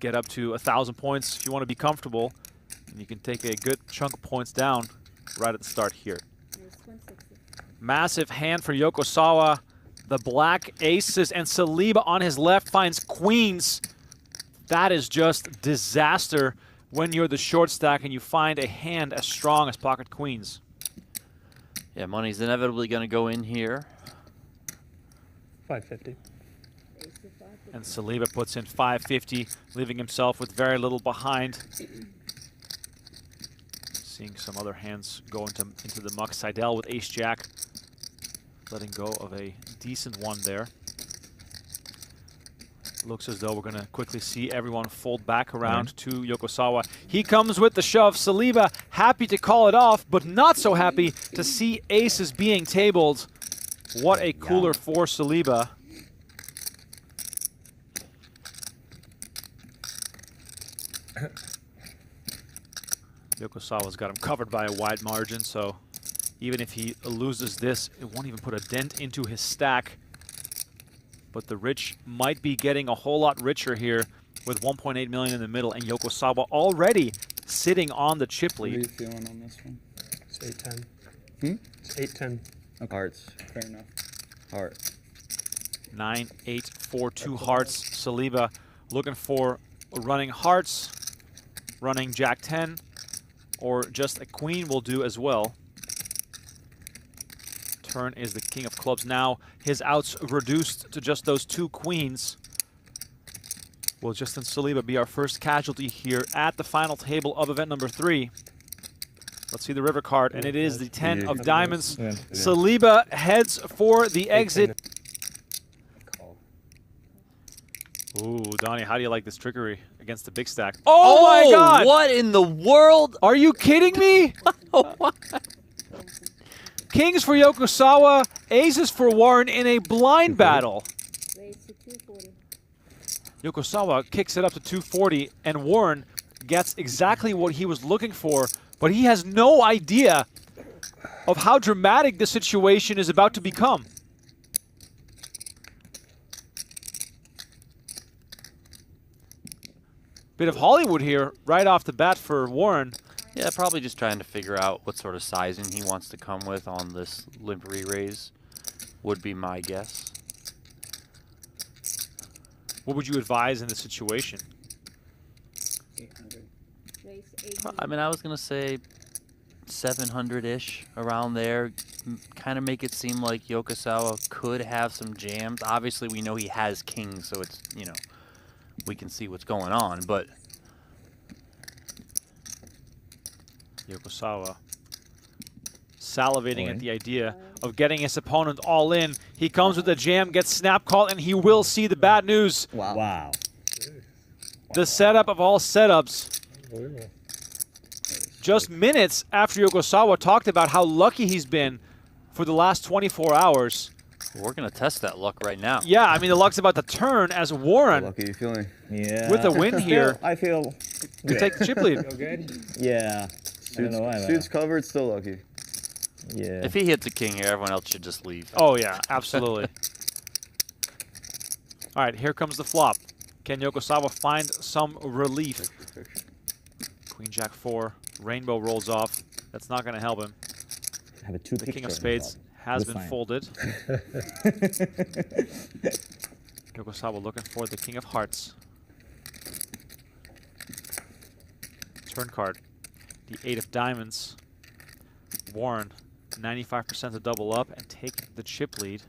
get up to 1,000 points if you want to be comfortable. And you can take a good chunk of points down right at the start here. Massive hand for Yokosawa. The black aces and Saliba on his left finds queens. That is just disaster when you're the short stack and you find a hand as strong as pocket queens. Yeah, money's inevitably going to go in here. 550. And Saliba puts in 550, leaving himself with very little behind. Seeing some other hands go into the muck. Seidel with ace-jack, letting go of a decent one there. Looks as though we're going to quickly see everyone fold back around to Yokosawa. He comes with the shove. Saliba happy to call it off, but not so happy to see aces being tabled. What a cooler for Saliba. Yokosawa's got him covered by a wide margin, so even if he loses this, it won't even put a dent into his stack. But the rich might be getting a whole lot richer here with 1.8 million in the middle, and Yokosawa already sitting on the chip lead. What are you feeling on this one? It's 810. It's 810. Okay. Hearts. Fair enough. Heart. 9, 8, 4, 2 hearts. Saliba looking for running hearts, running jack 10, or just a queen will do as well. Turn is the king of clubs now. His outs reduced to just those 2 queens. Will Justin Saliba be our first casualty here at the final table of event number 3? Let's see the river card, and it is the 10 of diamonds. Saliba heads for the exit. Ooh, Donnie, how do you like this trickery against the big stack? Oh my God! What in the world? Are you kidding me? Kings for Yokosawa, aces for Warren in a blind battle. Yokosawa kicks it up to 240, and Warren gets exactly what he was looking for, but he has no idea of how dramatic the situation is about to become. Bit of Hollywood here right off the bat for Warren. Yeah, probably just trying to figure out what sort of sizing he wants to come with on this limp re-raise would be my guess. What would you advise in this situation? 800. I mean, I was going to say 700-ish, around there. Kind of make it seem like Yokosawa could have some jams. Obviously, we know he has kings, so it's, you know, we can see what's going on, but Yokosawa salivating at the idea of getting his opponent all in. He comes with a jam, gets snap called, and he will see the bad news. Wow. The setup of all setups. Just minutes after Yokosawa talked about how lucky he's been for the last 24 hours. we're going to test that luck right now. Yeah, I mean, the luck's about to turn as Warren, How lucky are you feeling? Yeah. with a win here, I feel to take the chip lead. Feel good? yeah. I don't know why. Suits covered, still lucky. Yeah. If he hits a king here, everyone else should just leave. Oh, yeah, absolutely. All right, here comes the flop. Can Yokosawa find some relief? Queen Jack 4, Rainbow rolls off. That's not going to help him. Have a two The King of Spades has been folded. Yokosawa looking for the King of Hearts. Turn card. The 8 of Diamonds. Warren, 95% to double up and take the chip lead.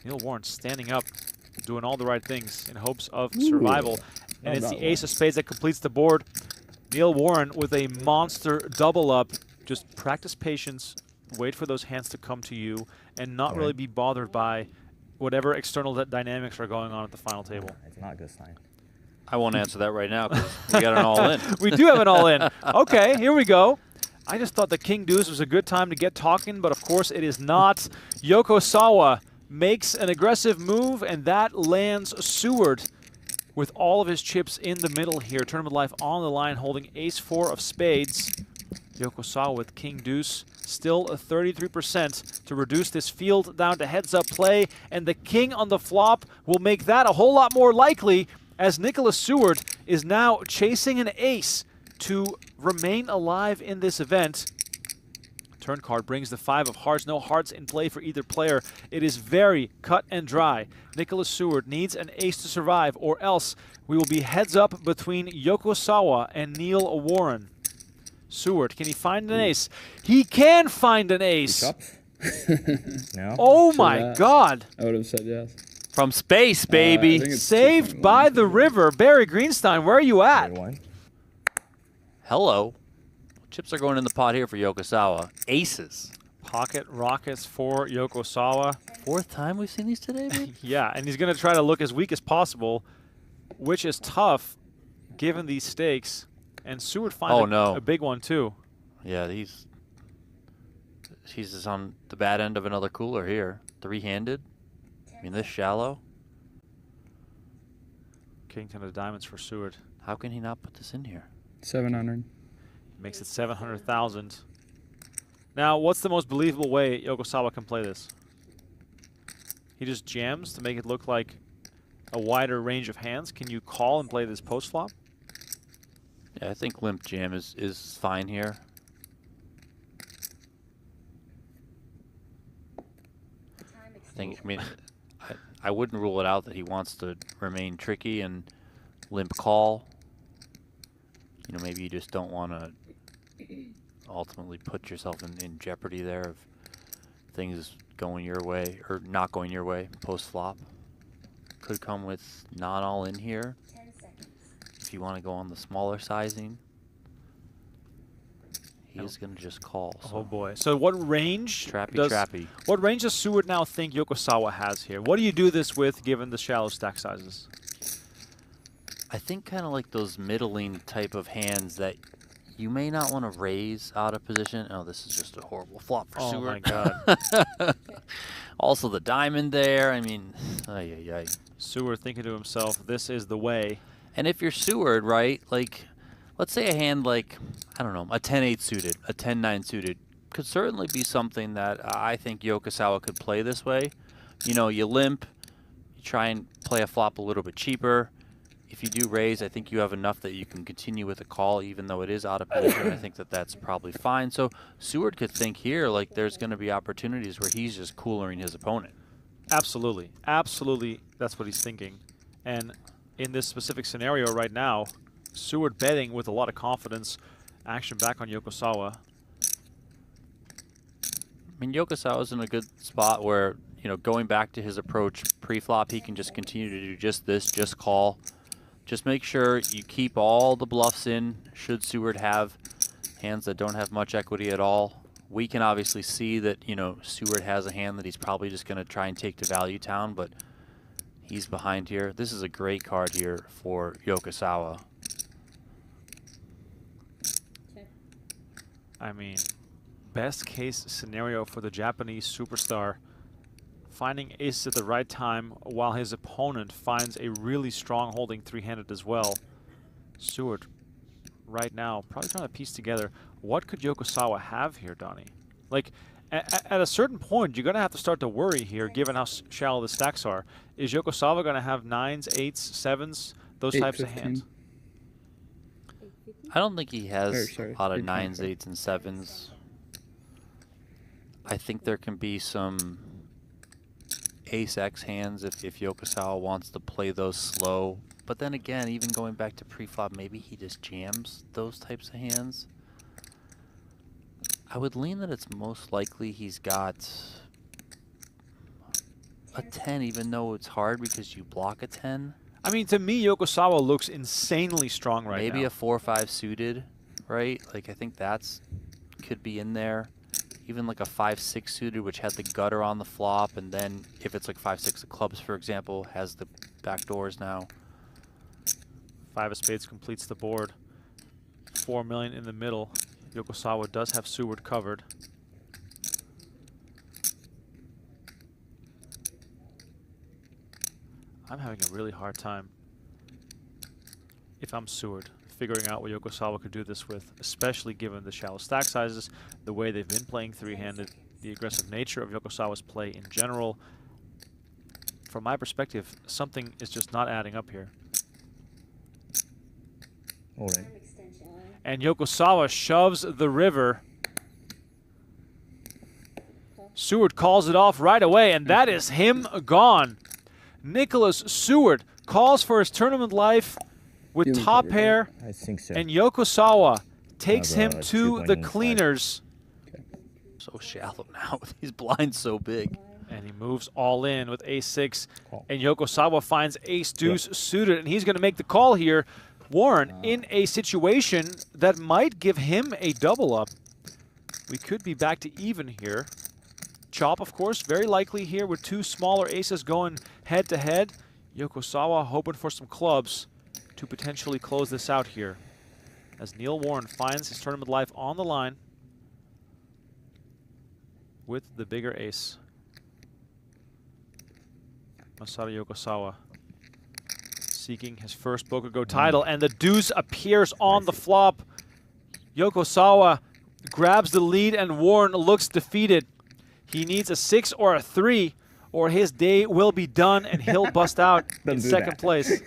Neil Warren standing up, doing all the right things in hopes of survival. And it's the Ace of Spades that completes the board. Neil Warren with a monster double up. Just practice patience, wait for those hands to come to you, and not really be bothered by whatever external dynamics are going on at the final table. It's not a good sign. I won't answer that right now because we got an all-in. We do have an all-in. Okay, here we go. I just thought the King Deuce was a good time to get talking, but of course it is not. Yokosawa makes an aggressive move, and that lands Seward with all of his chips in the middle here. Tournament life on the line, holding Ace 4 of Spades. Yokosawa with king deuce, still a 33% to reduce this field down to heads-up play, and the king on the flop will make that a whole lot more likely, as Nicholas Seward is now chasing an ace to remain alive in this event. Turn card brings the 5 of hearts. No hearts in play for either player. It is very cut and dry. Nicholas Seward needs an ace to survive, or else we will be heads up between Yokosawa and Neil Warren. Seward, can he find an ace? He can find an ace. No. Oh my God. I would have said yes. From space, baby. I think it's Saved 2.1. by the river. Barry Greenstein, where are you at? Good one. Hello. Chips are going in the pot here for Yokosawa. Aces. Pocket rockets for Yokosawa. 4th time we've seen these today, babe? Yeah, and he's going to try to look as weak as possible, which is tough given these stakes. And Seward finds a big one too. Yeah, he's just on the bad end of another cooler here. 3-handed. I mean, this shallow. King 10 of diamonds for Seward. How can he not put this in here? 700. Makes it 700,000. Now, what's the most believable way Yokosawa can play this? He just jams to make it look like a wider range of hands. Can you call and play this post flop? Yeah, I think limp jam is fine here. I mean, I wouldn't rule it out that he wants to remain tricky and limp call. You know, maybe you just don't want to ultimately put yourself in jeopardy there of things going your way or not going your way post flop. Could come with not all in here. If you want to go on the smaller sizing, he is going to just call. So. Oh boy. So what range Trappy. What range does Seward now think Yokosawa has here? What do you do this with given the shallow stack sizes? I think kind of like those middling type of hands that you may not want to raise out of position. Oh, this is just a horrible flop for Seward. Oh my God. Also the diamond there. I mean, ay. Seward thinking to himself, this is the way. And if you're Seward, right, like, let's say a hand like, I don't know, a 10-8 suited, a 10-9 suited, could certainly be something that I think Yokosawa could play this way. You know, you limp, you try and play a flop a little bit cheaper. If you do raise, I think you have enough that you can continue with a call, even though it is out of position. I think that that's probably fine. So Seward could think here, like, there's going to be opportunities where he's just coolering his opponent. Absolutely. Absolutely, that's what he's thinking. And in this specific scenario right now, Seward betting with a lot of confidence. Action back on Yokosawa. I mean, Yokosawa's in a good spot where, you know, going back to his approach pre-flop, he can just continue to do just this, just call. Just make sure you keep all the bluffs in, should Seward have hands that don't have much equity at all. We can obviously see that, you know, Seward has a hand that he's probably just going to try and take to Value Town, but he's behind here. This is a great card here for Yokosawa. I mean, best case scenario for the Japanese superstar. Finding aces at the right time while his opponent finds a really strong holding 3-handed as well. Seward, right now, probably trying to piece together what could Yokosawa have here, Donnie? Like, at a certain point, you're going to have to start to worry here, given how shallow the stacks are. Is Yokosawa going to have 9s, 8s, 7s, those types of hands? I don't think he has a lot of 9s, 8s, and 7s. I think there can be some ace-x hands if Yokosawa wants to play those slow. But then again, even going back to pre-flop, maybe he just jams those types of hands. I would lean that it's most likely he's got a 10, even though it's hard because you block a 10. I mean, to me, Yokosawa looks insanely strong right now. Maybe a 4-5 suited, right? Like, I think that's could be in there. Even like a 5-6 suited, which had the gutter on the flop, and then if it's like 5-6 of clubs, for example, has the back doors now. 5 of spades completes the board. 4 million in the middle. Yokosawa does have Seward covered. I'm having a really hard time, if I'm Seward, figuring out what Yokosawa could do this with, especially given the shallow stack sizes, the way they've been playing three-handed, the aggressive nature of Yokosawa's play in general. From my perspective, something is just not adding up here. All right. And Yokosawa shoves the river. Seward calls it off right away, and that is him gone. Nicholas Seward calls for his tournament life with top pair, I think so. and Yokosawa takes Have him a to the 2.15. cleaners. So shallow now with these blinds so big. And he moves all in with ace-6, Call. and Yokosawa finds ace-deuce suited, and he's going to make the call here. Warren in a situation that might give him a double up. We could be back to even here. Chop, of course, very likely here with two smaller aces going head-to-head. Yokosawa hoping for some clubs to potentially close this out here, as Neil Warren finds his tournament life on the line with the bigger ace. Masato Yokosawa seeking his first Bokugo title, and the deuce appears on the flop. Yokosawa grabs the lead, and Warren looks defeated. He needs a 6 or a 3, or his day will be done, and he'll bust out in do second that. place.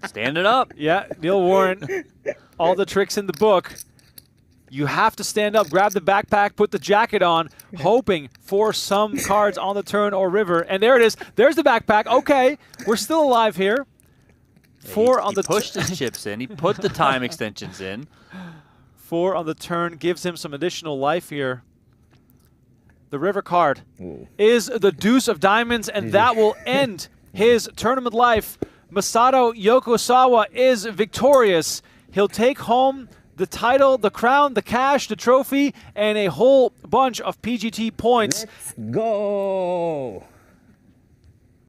Standing up. Yeah, Neil Warren, all the tricks in the book. You have to stand up, grab the backpack, put the jacket on, hoping for some cards on the turn or river. And there it is. There's the backpack. Okay, we're still alive here. Four on He the pushed his chips in. He put the time extensions in. 4 on the turn gives him some additional life here. The river card Ooh. is the deuce of diamonds, and that will end his tournament life. Masato Yokosawa is victorious. He'll take home the title, the crown, the cash, the trophy, and a whole bunch of PGT points. Go!